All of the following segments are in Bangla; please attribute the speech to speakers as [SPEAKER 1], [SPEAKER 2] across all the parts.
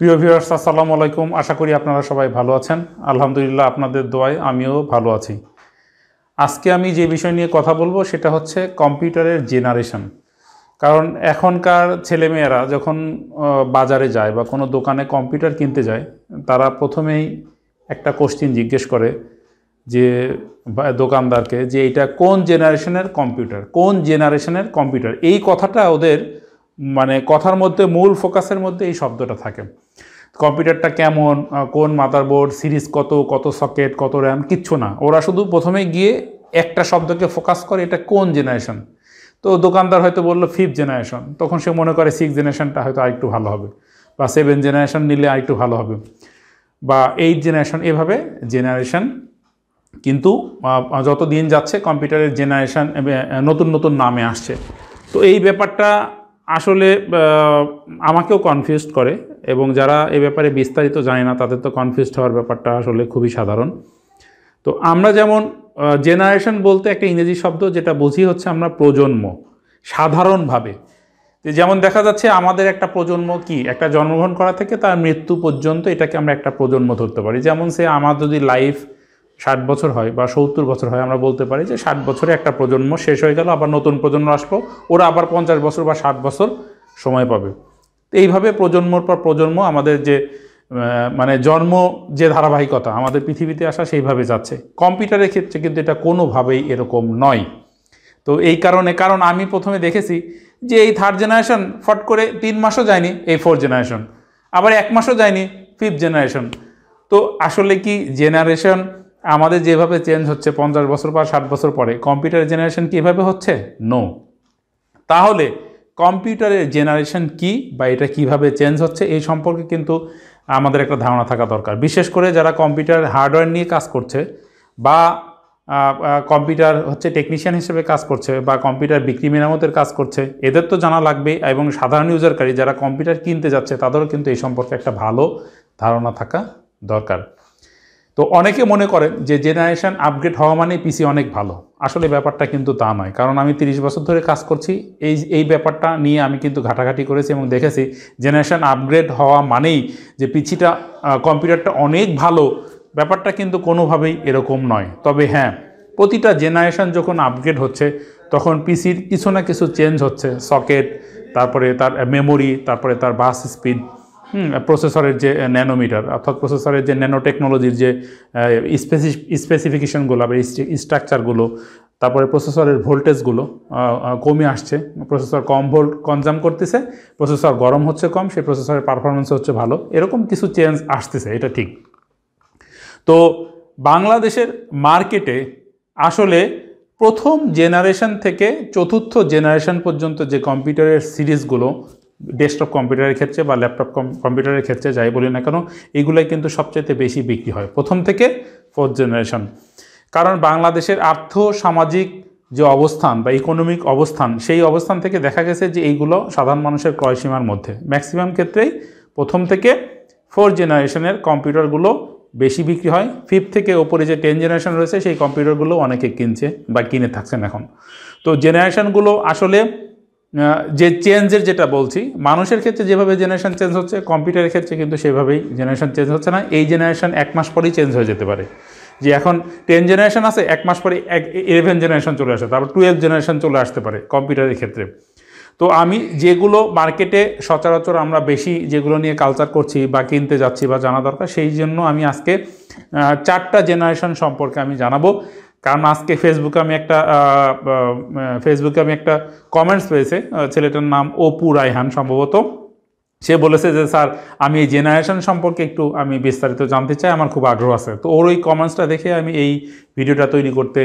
[SPEAKER 1] প্রিয় ভিউয়ার্স, আসসালামু আলাইকুম। আশা করি আপনারা সবাই ভালো আছেন। আলহামদুলিল্লাহ, আপনাদের দোয়ায় আমিও ভালো আছি। আজকে আমি যে বিষয় নিয়ে কথা বলবো সেটা হচ্ছে কম্পিউটারের জেনারেশন। কারণ এখনকার ছেলেমেয়েরা যখন বাজারে যায় বা কোনো দোকানে কম্পিউটার কিনতে যায়, তারা প্রথমেই একটা কোশ্চেন জিজ্ঞেস করে যে দোকানদারকে যে এটা কোন জেনারেশনের কম্পিউটার। এই কথাটা ওদের কথার মধ্যে, মূল ফোকাসের মধ্যে এই শব্দটা থাকে। কম্পিউটারটা কেমন, কোন মাদারবোর্ড, সিরিজ কত সকেট, কত র্যাম, কিচ্ছু না। ওরা শুধু প্রথমে গিয়ে একটা শব্দকে ফোকাস করে, এটা কোন জেনারেশন। তো দোকানদার হয়তো বললো 5th জেনারেশন, তখন সে মনে করে 6th জেনারেশনটা হয়তো আরেকটু ভালো হবে, বা 7th জেনারেশন নিলে আরেকটু ভালো হবে, বা 8th জেনারেশন। এভাবে জেনারেশন কিন্তু যত দিন যাচ্ছে কম্পিউটারের জেনারেশন নতুন নতুন নামে আসছে। তো এই ব্যাপারটা আসলে আমাকেও কনফিউজড করে, এবং যারা এ ব্যাপারে বিস্তারিত জানে না তাদের তো কনফিউজড হওয়ার ব্যাপারটা আসলে খুবই সাধারণ। তো আমরা যেমন জেনারেশন বলতে একটা ইংরেজি শব্দ, যেটা বুঝি হচ্ছে আমরা প্রজন্ম সাধারণভাবে। যেমন দেখা যাচ্ছে আমাদের একটা প্রজন্ম কি, একটা জন্মগ্রহণ করা থেকে তার মৃত্যু পর্যন্ত, এটাকে আমরা একটা প্রজন্ম ধরতে পারি। যেমন আমার যদি লাইফ 60 বছর হয় বা 70 বছর হয়, আমরা বলতে পারি যে 60 বছরে একটা প্রজন্ম শেষ হয়ে গেল, আবার নতুন প্রজন্ম আসলো, ওরা আবার 50 বছর বা 60 বছর সময় পাবে। এইভাবে প্রজন্মর পর প্রজন্ম আমাদের যে জন্ম, যে ধারাবাহিকতা আমাদের পৃথিবীতে আসা, সেইভাবে যাচ্ছে। কম্পিউটারের ক্ষেত্রে কিন্তু এটা কোনোভাবেই এরকম নয়। তো এই কারণ আমি প্রথমে দেখেছি যে এই 3rd জেনারেশন ফট করে 3 মাসও যায়নি, এই 4th জেনারেশন, আবার 1 মাসও যায়নি 5th জেনারেশন। তো আসলে কি জেনারেশন আমাদের যেভাবে চেঞ্জ হচ্ছে 50 বছর বা 60 বছর পরে, কম্পিউটারের জেনারেশন কি এভাবে হচ্ছে? নো। তাহলে কম্পিউটারের জেনারেশন কি, বা এটা কিভাবে চেঞ্জ হচ্ছে, এই সম্পর্কে কিন্তু আমাদের একটা ধারণা থাকা দরকার। বিশেষ করে যারা কম্পিউটার হার্ডওয়্যার নিয়ে কাজ করছে, বা কম্পিউটার হচ্ছে টেকনিশিয়ান হিসেবে কাজ করছে, বা কম্পিউটার বিক্রি মেরামতের কাজ করছে, এদের তো জানা লাগবে। এবং সাধারণ ইউজারকারী যারা কম্পিউটার কিনতে যাচ্ছে, তাদেরও কিন্তু এই সম্পর্কে একটা ভালো ধারণা থাকা দরকার। তো অনেকে মনে করেন যে জেনারেশন আপগ্রেড হওয়া মানে পিসি অনেক ভালো। আসলে ব্যাপারটা কিন্তু তা নয়। কারণ আমি 30 বছর ধরে কাজ করছি, এই ব্যাপারটা নিয়ে আমি কিন্তু ঘাটাঘাটি করেছি এবং দেখেছি জেনারেশন আপগ্রেড হওয়া মানেই যে পিসিটা, কম্পিউটারটা অনেক ভালো, ব্যাপারটা কিন্তু কোনোভাবেই এরকম নয়। তবে হ্যাঁ, প্রতিটা জেনারেশন যখন আপগ্রেড হচ্ছে, তখন পিসির কিছু না কিছু চেঞ্জ হচ্ছে। সকেট, তারপরে তার মেমোরি, তারপরে তার বাস স্পিড, প্রসেসরের যে ন্যানোমিটার, অর্থাৎ প্রসেসরের যে ন্যানো টেকনোলজির যে স্পেসিফিকেশনগুলো বা স্ট্রাকচারগুলো, তারপরে প্রসেসরের ভোল্টেজগুলো কমে আসছে। প্রসেসর কম ভোল্ট কনজাম করতেছে, প্রসেসর গরম হচ্ছে কম, সেই প্রসেসরের পারফরমেন্স হচ্ছে ভালো। এরকম কিছু চেঞ্জ আসতেছে, এটা ঠিক। তো বাংলাদেশের মার্কেটে আসলে প্রথম জেনারেশন থেকে 4th জেনারেশন পর্যন্ত যে কম্পিউটারের সিরিজগুলো, ডেস্কটপ কম্পিউটারের ক্ষেত্রে বা ল্যাপটপ কম্পিউটারের ক্ষেত্রে যাই বলি না কেন, এগুলাই কিন্তু সবচেয়ে বেশি বিক্রি হয় প্রথম থেকে 4th জেনারেশন। কারণ বাংলাদেশের আর্থ সামাজিক যে অবস্থান বা ইকোনমিক অবস্থান, সেই অবস্থান থেকে দেখা গেছে যে এইগুলো সাধারণ মানুষের ক্রয়সীমার মধ্যে। ম্যাক্সিমাম ক্ষেত্রেই প্রথম থেকে 4th জেনারেশনের কম্পিউটারগুলো বেশি বিক্রি হয়। 5th থেকে ওপরে যে 10th জেনারেশন রয়েছে, সেই কম্পিউটারগুলো অনেকে কিনছে বা কিনে থাকছেন এখন। তো জেনারেশনগুলো আসলে যে চেঞ্জের যেটা বলছি, মানুষের ক্ষেত্রে যেভাবে জেনারেশন চেঞ্জ হচ্ছে, কম্পিউটারের ক্ষেত্রে কিন্তু সেভাবেই জেনারেশন চেঞ্জ হচ্ছে না। এই জেনারেশন 1 মাস পরেই চেঞ্জ হয়ে যেতে পারে। যে এখন 10 জেনারেশন আছে, 1 মাস পরে 11 জেনারেশন চলে আসে, তারপর 12 জেনারেশন চলে আসতে পারে কম্পিউটারের ক্ষেত্রে। তো আমি যেগুলো মার্কেটে সচরাচর আমরা বেশি যেগুলো নিয়ে কালচার করছি বা কিনতে যাচ্ছি বা জানা দরকার, সেই জন্য আমি আজকে 4টা জেনারেশন সম্পর্কে আমি জানাবো। কারণ আজকে ফেসবুকে আমি একটা কমেন্টস পেয়েছে, ছেলেটার নাম অপু রায়হান সম্ভবত। সে বলেছে যে স্যার, আমি এই জেনারেশন সম্পর্কে একটু আমি বিস্তারিত জানতে চাই, আমার খুব আগ্রহ আছে। তো ওর ওই কমেন্টসটা দেখে আমি এই ভিডিওটা তৈরি করতে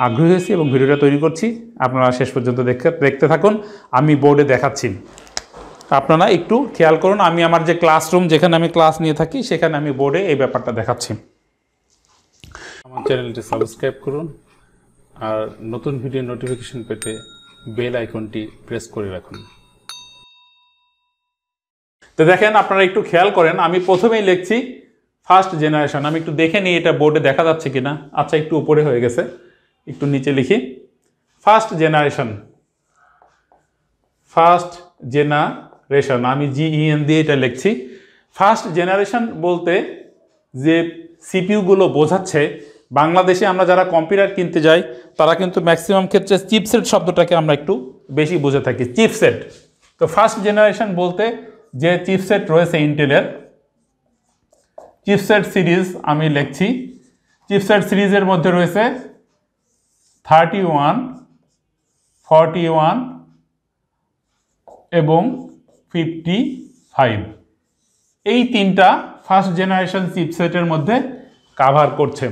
[SPEAKER 1] আগ্রহী হয়েছি এবং ভিডিওটা তৈরি করছি। আপনারা শেষ পর্যন্ত দেখতে থাকুন। আমি বোর্ডে দেখাচ্ছি, আপনারা একটু খেয়াল করুন। আমি আমার যে ক্লাসরুম, যেখানে আমি ক্লাস নিয়ে থাকি, সেখানে আমি বোর্ডে এই ব্যাপারটা দেখাচ্ছি। আমার চ্যানেলটি সাবস্ক্রাইব করুন, আর নতুন ভিডিও নোটিফিকেশন পেতে বেল আইকনটি প্রেস করে রাখুন। তো দেখেন, আপনারা একটু খেয়াল করেন, আমি প্রথমেই লিখছি 1st জেনারেশন। আমি একটু দেখে নিই এটা বোর্ডে দেখা যাচ্ছে কিনা। আচ্ছা, একটু উপরে হয়ে গেছে, একটু নিচে লিখি 1st জেনারেশন। আমি GEN দিয়ে এটা লিখছি। ফার্স্ট জেনারেশন বলতে যে সিপিইউগুলো বোঝাচ্ছে, বাংলাদেশে আমরা যারা কম্পিউটার কিনতে যাই তারা কিন্তু ম্যাক্সিমাম ক্ষেত্রে চিপসেট শব্দটাকে আমরা একটু বেশি বুঝে থাকি, চিপসেট। তো ফার্স্ট জেনারেশন বলতে যে চিপসেট রয়েছে ইন্টেলের, চিপসেট সিরিজ আমি লিখছি, চিপসেট সিরিজের মধ্যে রয়েছে 31, 41 এবং 55। এই তিনটা ফার্স্ট জেনারেশন চিপসেটের মধ্যে কাভার করছে।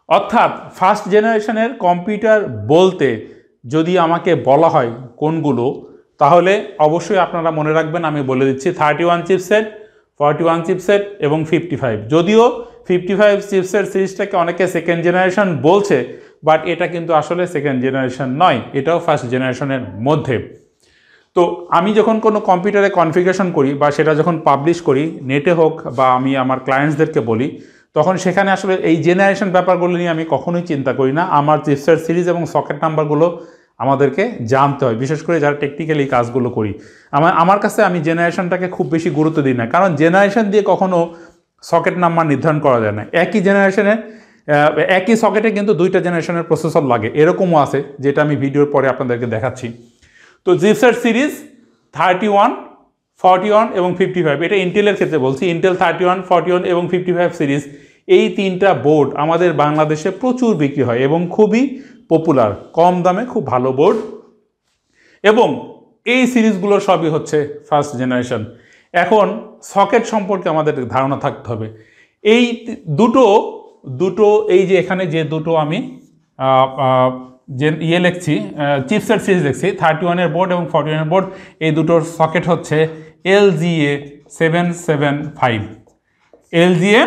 [SPEAKER 1] অর্থাৎ ফার্স্ট জেনারেশনের কম্পিউটার বলতে যদি আমাকে বলা হয় কোনগুলো, তাহলে অবশ্যই আপনারা মনে রাখবেন, আমি বলে দিচ্ছি 31 চিপসেট, 41 চিপসেট এবং 55। যদিও 55 চিপসেট সিরিজটাকে অনেকে সেকেন্ড জেনারেশন বলছে, বাট এটা কিন্তু আসলে সেকেন্ড জেনারেশন নয়, এটাও ফার্স্ট জেনারেশনের মধ্যে। তো আমি যখন কোনো কম্পিউটারে কনফিগারেশন করি বা সেটা যখন পাবলিশ করি নেটে হোক বা আমি আমার ক্লায়েন্টসদেরকে বলি, তখন সেখানে আসলে এই জেনারেশন ব্যাপারগুলো নিয়ে আমি কখনোই চিন্তা করি না। আমার চিপসেট সিরিজ এবং সকেট নাম্বারগুলো আমাদেরকে জানতে হয়, বিশেষ করে যারা টেকনিক্যালি কাজগুলো করি। আমার কাছে আমি জেনারেশনটাকে খুব বেশি গুরুত্ব দিই না, কারণ জেনারেশন দিয়ে কখনো সকেট নাম্বার নির্ধারণ করা যায় না। একই জেনারেশনে একই সকেটে কিন্তু দুইটা জেনারেশনের প্রসেসর লাগে, এরকমও আছে, যেটা আমি ভিডিওর পরে আপনাদেরকে দেখাচ্ছি। তো চিপসেট সিরিজ 31, 41 এবং 55, এটা ইন্টেলের ক্ষেত্রে বলছি, ইন্টেল 31, 41 এবং 55 সিরিজ, এই তিনটা বোর্ড আমাদের বাংলাদেশে প্রচুর বিক্রি হয় এবং খুবই পপুলার, কম দামে খুব ভালো বোর্ড, এবং এই সিরিজগুলোর সবই হচ্ছে ফার্স্ট জেনারেশন। এখন সকেট সম্পর্কে আমাদের ধারণা থাকতে হবে। এই দুটো এই যে এখানে যে দুটো আমি যে লিখছি, চিপসেট সিরিজ লিখছি, 31 বোর্ড এবং 41 বোর্ড, এই দুটোর সকেট হচ্ছে LGA 775, LGA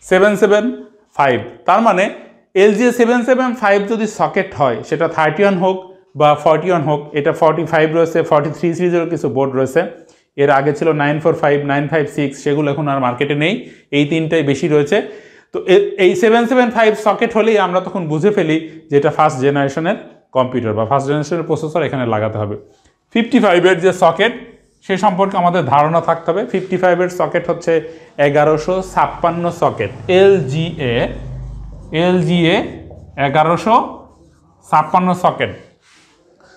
[SPEAKER 1] 775। তার মানে LGA 775 যদি সকেট হয়, সেটা 31 হোক বা 41 হোক, এটা 45 রয়েছে, 43 সিরিজেরও কিছু বোর্ড রয়েছে। এর আগে ছিল 945, 956, সেগুলো এখন আর মার্কেটে নেই, এই তিনটাই বেশি রয়েছে। তো এই 775 সকেট হলেই আমরা তখন বুঝে ফেলি যে এটা ফার্স্ট জেনারেশনের কম্পিউটার বা ফার্স্ট জেনারেশনের প্রসেসর এখানে লাগাতে হবে। 55-এর যে সকেট, সে সম্পর্কে আমাদের ধারণা থাকতে হবে। 55-এর সকেট হচ্ছে 1156 সকেট, LGA 1156 সকেট।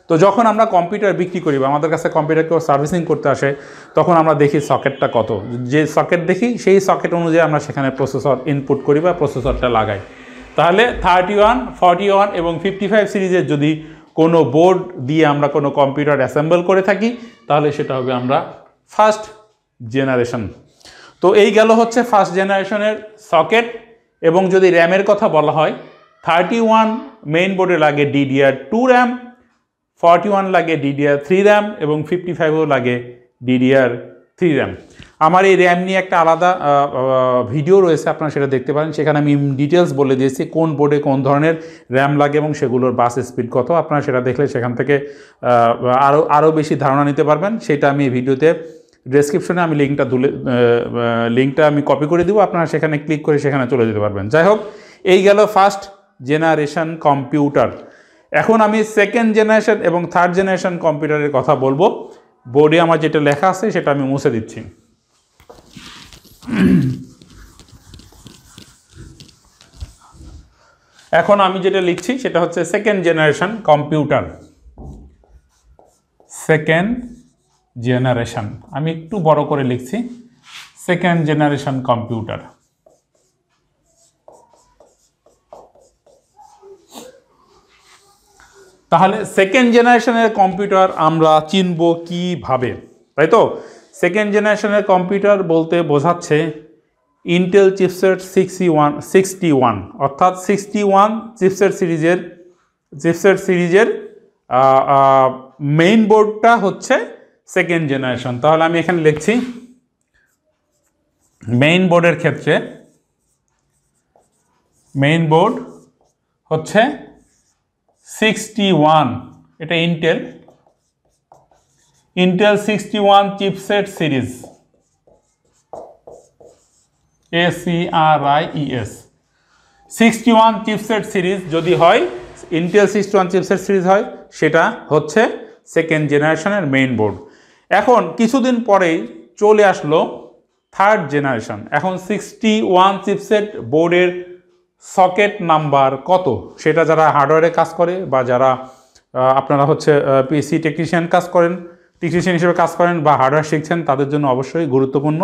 [SPEAKER 1] তো যখন আমরা কম্পিউটার বিক্রি করি বা আমাদের কাছে কম্পিউটার কেউ সার্ভিসিং করতে আসে, তখন আমরা দেখি সকেটটা কত, যে সকেট দেখি সেই সকেট অনুযায়ী আমরা সেখানে প্রসেসর ইনপুট করি বা প্রসেসরটা লাগাই। তাহলে 31, 41 এবং 55 সিরিজের যদি কোনো বোর্ড দিয়ে আমরা কোনো কম্পিউটার অ্যাসেম্বল করে থাকি, তাহলে সেটা হবে আমরা ফার্স্ট জেনারেশন। তো এই গেল হচ্ছে ফার্স্ট জেনারেশনের সকেট। এবং যদি র্যামের কথা বলা হয়, 31 মেইন বোর্ডে লাগে DDR2 র্যাম, 41 লাগে DDR3 র্যাম এবং 55ও লাগে DDR3 র্যাম। আমার এই র্যাম নিয়ে একটা আলাদা ভিডিও রয়েছে, আপনারা সেটা দেখতে পারেন। সেখানে আমি ডিটেলস বলে দিয়েছি কোন বোর্ডে কোন ধরনের র্যাম লাগে এবং সেগুলোর বাস স্পিড কত। আপনারা সেটা দেখলে সেখান থেকে আরও বেশি ধারণা নিতে পারবেন। সেটা আমি এই ভিডিওতে ডেসক্রিপশনে আমি লিঙ্কটা আমি কপি করে দিব, আপনারা সেখানে ক্লিক করে সেখানে চলে যেতে পারবেন। যাই হোক, এই গেল ফার্স্ট জেনারেশন কম্পিউটার। এখন আমি সেকেন্ড জেনারেশন এবং থার্ড জেনারেশন কম্পিউটারের কথা বলবো। বোর্ডে আমার যেটা লেখা আছে সেটা আমি মুছে দিচ্ছি। এখন আমি যেটা লিখছি সেটা হচ্ছে second generation computer. Second generation, আমি একটু বড় করে লিখছি, সেকেন্ড জেনারেশন কম্পিউটার। তাহলে সেকেন্ড জেনারেশনের কম্পিউটার আমরা চিনব কিভাবে, তাই তো? সেকেন্ড জেনারেশনের কম্পিউটার বলতে বোঝাচ্ছে ইন্টেল চিপসেট 61, অর্থাৎ 61 চিপসেট সিরিজের মেইন বোর্ডটা হচ্ছে সেকেন্ড জেনারেশন। তাহলে আমি এখানে লিখছি মেইন বোর্ডের ক্ষেত্রে মেইন বোর্ড হচ্ছে 61, এটা Intel 61 chipset series, ACRIES 61 chipset series যদি হয়, ইন্টেল 61 চিপসেট সিরিজ হয়, সেটা হচ্ছে সেকেন্ড জেনারেশনের মেইন বোর্ড। এখন কিছুদিন পরেই চলে আসলো থার্ড জেনারেশন। এখন 61 চিপসেট বোর্ডের সকেট নাম্বার কত সেটা যারা হার্ডওয়্যারে কাজ করে বা যারা আপনারা হচ্ছে পিসি টেকনিশিয়ান হিসেবে কাজ করেন বা হার্ডওয়্যার শিখছেন তাদের জন্য অবশ্যই গুরুত্বপূর্ণ।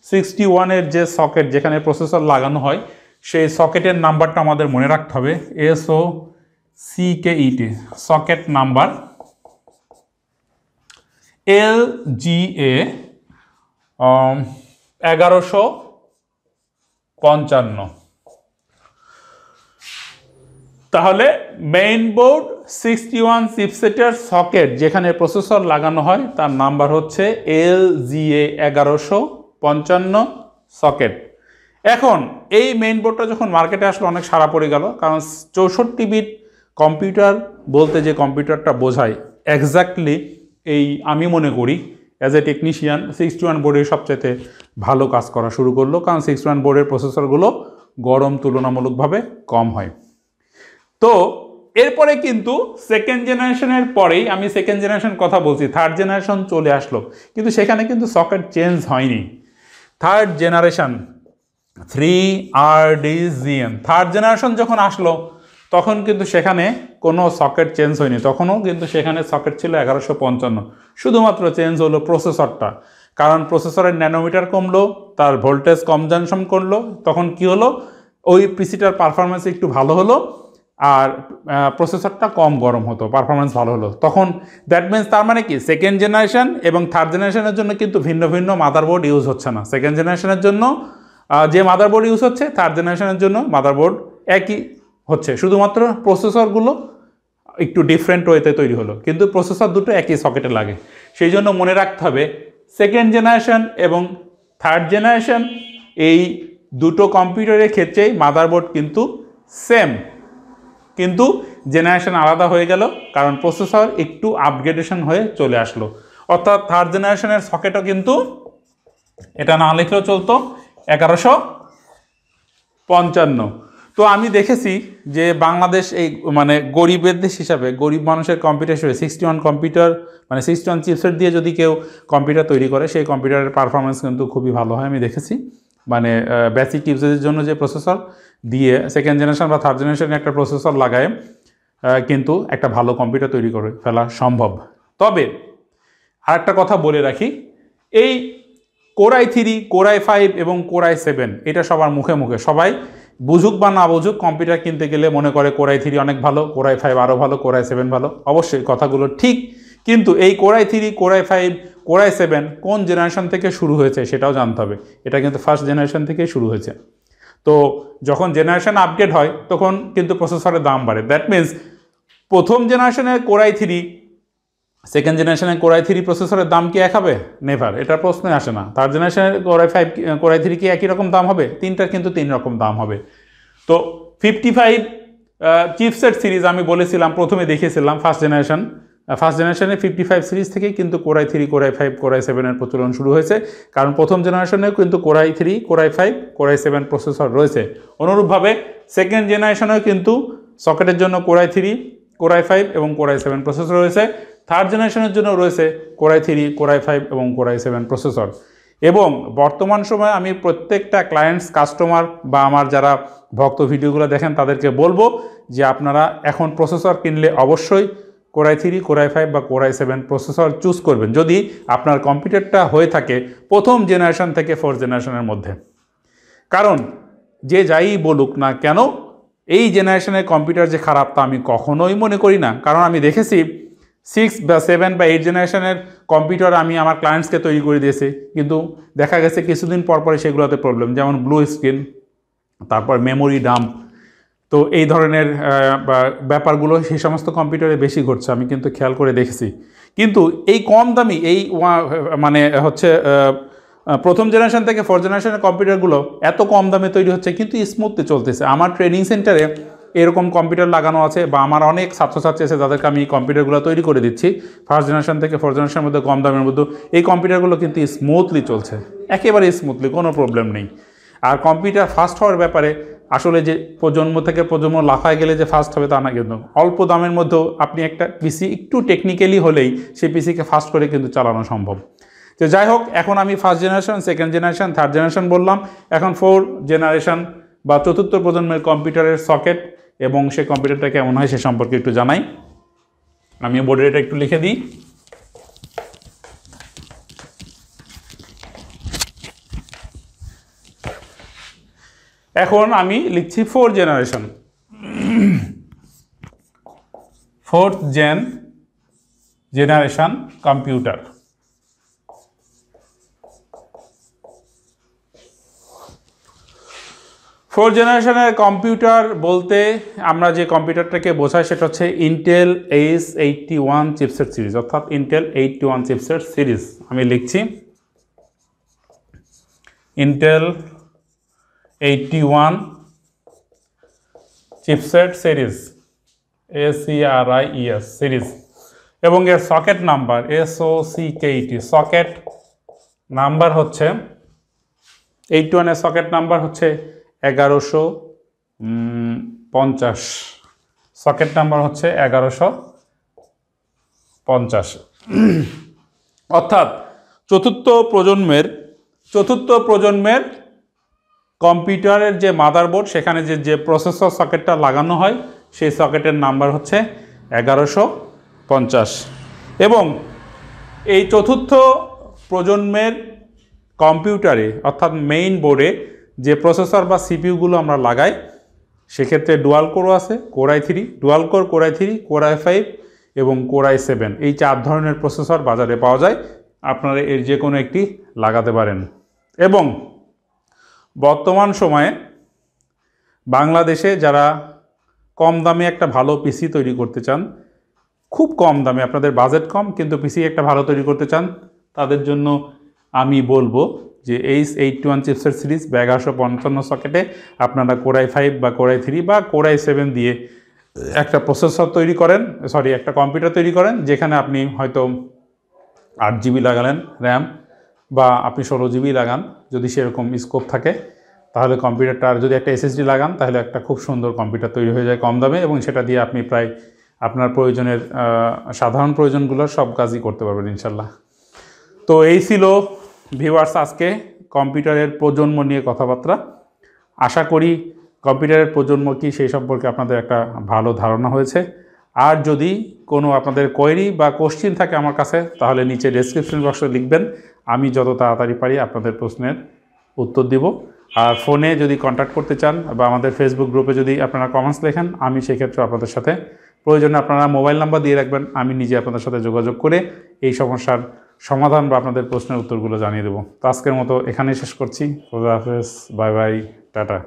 [SPEAKER 1] 61-এর যে সকেট যেখানে প্রসেসর লাগানো হয় সেই সকেটের নাম্বারটা আমাদের মনে রাখতে হবে। SOCKET socket number LGA 1155। তাহলে মেইন বোর্ড 61 চিপসেটের সকেট যেখানে প্রসেসর লাগানো হয় তার নাম্বার হচ্ছে LGA 1155 সকেট। এখন এই মেইন বোর্ডটা যখন মার্কেটে আসলো অনেক সাড়া পড়ে গেল, কারণ 64 বিট কম্পিউটার বলতে যে কম্পিউটারটা বোঝায় এক্স্যাক্টলি এই আমি মনে করি অ্যাজ এ টেকনিশিয়ান 61 বোর্ডের সবচেয়ে ভালো কাজ করা শুরু করলো, কারণ 61 বোর্ডের প্রসেসরগুলো গরম তুলনামূলকভাবে কম হয়। তো এরপরে কিন্তু সেকেন্ড জেনারেশনের পরেই, আমি সেকেন্ড জেনারেশন কথা বলছি, থার্ড জেনারেশন চলে আসলো, কিন্তু সেখানে কিন্তু সকেট চেঞ্জ হয়নি। Third generation 3RDGN third generation যখন আসলো তখন কিন্তু সেখানে কোনো সকেট চেঞ্জ হয়নি, তখনও কিন্তু সেখানে সকেট ছিল 1155, শুধুমাত্র চেঞ্জ হলো প্রসেসরটা। কারণ প্রসেসরের ন্যানোমিটার কমলো, তার ভোল্টেজ কনজামশন করলো, তখন কি হলো ওই পিসিটার পারফরমেন্স একটু ভালো হলো আর প্রসেসরটা কম গরম হতো, পারফরমেন্স ভালো হলো। তখন দ্যাট মিনস তার মানে কি সেকেন্ড জেনারেশন এবং থার্ড জেনারেশনের জন্য কিন্তু ভিন্ন ভিন্ন মাদারবোর্ড ইউজ হচ্ছে না। সেকেন্ড জেনারেশনের জন্য যে মাদারবোর্ড ইউজ হচ্ছে থার্ড জেনারেশনের জন্য মাদারবোর্ড একই হচ্ছে, শুধুমাত্র প্রসেসরগুলো একটু ডিফারেন্ট ওয়েতে তৈরি হলো, কিন্তু প্রসেসর দুটো একই সকেটে লাগে। সেই জন্য মনে রাখতে হবে সেকেন্ড জেনারেশন এবং থার্ড জেনারেশন এই দুটো কম্পিউটারের ক্ষেত্রেই মাদারবোর্ড কিন্তু সেম, কিন্তু জেনারেশন আলাদা হয়ে গেল কারণ প্রসেসর একটু আপগ্রেডেশন হয়ে চলে আসলো। অর্থাৎ থার্ড জেনারেশনের সকেটও কিন্তু এটা না লিখলেও চলতো 1155। তো আমি দেখেছি যে বাংলাদেশ এই মানে গরিবের দেশ হিসাবে, গরিব মানুষের কম্পিউটার হিসেবে 61 কম্পিউটার মানে 61 চিপসেট দিয়ে যদি কেউ কম্পিউটার তৈরি করে সেই কম্পিউটারের পারফরমেন্স কিন্তু খুবই ভালো হয়। আমি দেখেছি মানে বেসিক ইউজের জন্য যে প্রসেসর দিয়ে সেকেন্ড জেনারেশন বা থার্ড জেনারেশনে একটা প্রসেসর লাগায় কিন্তু একটা ভালো কম্পিউটার তৈরি করে ফেলা সম্ভব। তবে আরেকটা কথা বলে রাখি, এই Core i3, Core i5 এবং Core i7 এটা সবার মুখে মুখে, সবাই বুঝুক বা না বুঝুক কম্পিউটার কিনতে গেলে মনে করে Core i3 অনেক ভালো, Core i5 আরও ভালো, Core i7 ভালো। অবশ্যই কথাগুলো ঠিক, কিন্তু এই Core i3, Core i5, Core i7 কোন জেনারেশন থেকে শুরু হয়েছে সেটাও জানতে হবে। এটা কিন্তু ফার্স্ট জেনারেশন থেকেই শুরু হয়েছে। তো যখন জেনারেশন আপডেট হয় তখন কিন্তু প্রসেসরের দাম বাড়ে। দ্যাট মিনস প্রথম জেনারেশনের Core i3 সেকেন্ড জেনারেশনের Core i3 প্রসেসরের দাম কি এক হবে? নেভার, এটা প্রশ্নে আসে না। থার্ড জেনারেশনের Core i5 কি একই রকম দাম হবে? তিনটার কিন্তু তিন রকম দাম হবে। তো 55 চিপসেট সিরিজ আমি বলেছিলাম প্রথমে দেখিয়েছিলাম ফার্স্ট জেনারেশনের 55 সিরিজ থেকেই কিন্তু Core i3, Core i5, Core i7 এর প্রচলন শুরু হয়েছে, কারণ প্রথম জেনারেশনেও কিন্তু Core i3, Core i5, Core i7 processor রয়েছে। অনুরূপভাবে সেকেন্ড জেনারেশনেও কিন্তু সকেটের জন্য Core i3, Core i5 এবং Core i7 প্রসেসর রয়েছে। থার্ড জেনারেশনের জন্য রয়েছে Core i3, Core i5 এবং Core i7 প্রসেসর। এবং বর্তমান সময়ে আমি প্রত্যেকটা ক্লায়েন্টস, কাস্টমার বা আমার যারা ভক্ত ভিডিওগুলো দেখেন তাদেরকে বলবো যে আপনারা এখন প্রসেসর কিনলে অবশ্যই Core i3, Core i5 বা Core i7 প্রসেসর চুজ করবেন যদি আপনার কম্পিউটারটা হয়ে থাকে প্রথম জেনারেশন থেকে ফোর্থ জেনারেশনের মধ্যে। কারণ যে যাই বলুক না কেন এই জেনারেশনের কম্পিউটার যে খারাপ তা আমি কখনোই মনে করি না, কারণ আমি দেখেছি 6 বা 7 বা 8 জেনারেশনের কম্পিউটার আমি আমার ক্লায়েন্টসকে তৈরি করে দিয়েছি, কিন্তু দেখা গেছে কিছুদিন পর পরে সেগুলোতে প্রবলেম, যেমন ব্লু স্ক্রিন, তারপর মেমোরি ডাম্প। তো এই ধরনের ব্যাপারগুলো সেই সমস্ত কম্পিউটারে বেশি ঘটছে, আমি কিন্তু খেয়াল করে দেখেছি। কিন্তু এই কম দামি এই মানে হচ্ছে প্রথম জেনারেশন থেকে ফোর্থ জেনারেশনের কম্পিউটারগুলো এত কম দামে তৈরি হচ্ছে কিন্তু স্মুথলি চলতেছে। আমার ট্রেনিং সেন্টারে এরকম কম্পিউটার লাগানো আছে বা আমার অনেক ছাত্রছাত্রী আছে যাদেরকে আমি কম্পিউটারগুলো তৈরি করে দিচ্ছি ফার্স্ট জেনারেশন থেকে ফোর্থ জেনারেশনের মধ্যে কম দামের মধ্যে, এই কম্পিউটারগুলো কিন্তু স্মুথলি চলছে, একেবারে স্মুথলি, কোনো প্রবলেম নেই। আর কম্পিউটার ফাস্ট হওয়ার ব্যাপারে আসলে যে প্রজন্ম থেকে প্রজন্ম লাফায় গেলে যে ফাস্ট হবে তা না, কিন্তু অল্প দামের মধ্যেও আপনি একটা পিসি একটু টেকনিক্যালি হলেই সেই পিসিকে ফাস্ট করে কিন্তু চালানো সম্ভব। তো যাই হোক, এখন আমি first generation, second generation, third generation বললাম। এখন ফোর জেনারেশন বা চতুর্থ প্রজন্মের কম্পিউটারের সকেট এবং সেই কম্পিউটারটা কেমন হয় সে সম্পর্কে একটু জানাই। আমি বোর্ডে এটা একটু লিখে দিই। এখন আমি লিখছি four generation, fourth generation computer. Fourth জেনারেশনের কম্পিউটার বলতে আমরা যে কম্পিউটারটাকে বোঝাই সেটা হচ্ছে ইন্টেল H81 চিপসেট সিরিজ, অর্থাৎ ইন্টেল 81 চিপসেট সিরিজ। আমি লিখছি Intel 81 chipset series, ACRIES series, এবং এর socket number SOCKET, socket number হচ্ছে 81 এর সকেট নাম্বার হচ্ছে 1150, সকেট নাম্বার হচ্ছে 1150। অর্থাৎ চতুর্থ প্রজন্মের কম্পিউটারের যে মাদারবোর্ড সেখানে যে প্রসেসর সকেটটা লাগানো হয় সেই সকেটের নাম্বার হচ্ছে 1150। এবং এই চতুর্থ প্রজন্মের কম্পিউটারে অর্থাৎ মেইন বোর্ডে যে প্রসেসর বা সিপিইউগুলো আমরা লাগাই সেক্ষেত্রে ডুয়াল কোর আছে, core i3, dual core, core i3, core i5 এবং কোর i7, এই 4 ধরনের প্রসেসর বাজারে পাওয়া যায়। আপনারা এর যে কোনো একটি লাগাতে পারেন। এবং বর্তমান সময়ে বাংলাদেশে যারা কম দামে একটা ভালো পিসি তৈরি করতে চান, খুব কম দামে, আপনাদের বাজেট কম কিন্তু পিসি একটা ভালো তৈরি করতে চান, তাদের জন্য আমি বলবো যে H81 চিপসেট সিরিজ বা 1155 সকেটে আপনারা কোর i5 বা কোর i3 বা কোর i7 দিয়ে একটা প্রসেসর তৈরি করেন, একটা কম্পিউটার তৈরি করেন, যেখানে আপনি হয়তো 8GB লাগালেন র্যাম বা আপনি 16GB লাগান যদি সেরকম স্কোপ থাকে, তাহলে কম্পিউটারটার যদি একটা SSD লাগান তাহলে একটা খুব সুন্দর কম্পিউটার তৈরি হয়ে যায় কম দামে, এবং সেটা দিয়ে আপনি প্রায় আপনার প্রয়োজনের সাধারণ প্রয়োজনগুলোর সব কাজই করতে পারবেন ইনশাল্লাহ। তো এই ছিল ভিউয়ার্স আজকে কম্পিউটারের প্রজন্ম নিয়ে কথাবার্তা। আশা করি কম্পিউটারের প্রজন্ম কি সেই সম্পর্কে আপনাদের একটা ভালো ধারণা হয়েছে। আর যদি কোনো আপনাদের কোয়েরি বা কোশ্চিন থাকে আমার কাছে, তাহলে নিচে ডেসক্রিপশন বক্সে লিখবেন, আমি যত তাড়াতাড়ি পারি আপনাদের প্রশ্নের উত্তর দিব। আর ফোনে যদি কন্ট্যাক্ট করতে চান বা আমাদের ফেসবুক গ্রুপে যদি আপনারা কমেন্টস লেখেন, আমি সেক্ষেত্রে আপনাদের সাথে, প্রয়োজনে আপনারা মোবাইল নাম্বার দিয়ে রাখবেন, আমি নিজে আপনাদের সাথে যোগাযোগ করে এই সমস্যার সমাধান বা আপনাদের প্রশ্নের উত্তরগুলো জানিয়ে দেবো। তো আজকের মতো এখানেই শেষ করছি। খোদা হাফেজ, বাই বাই, টাটা।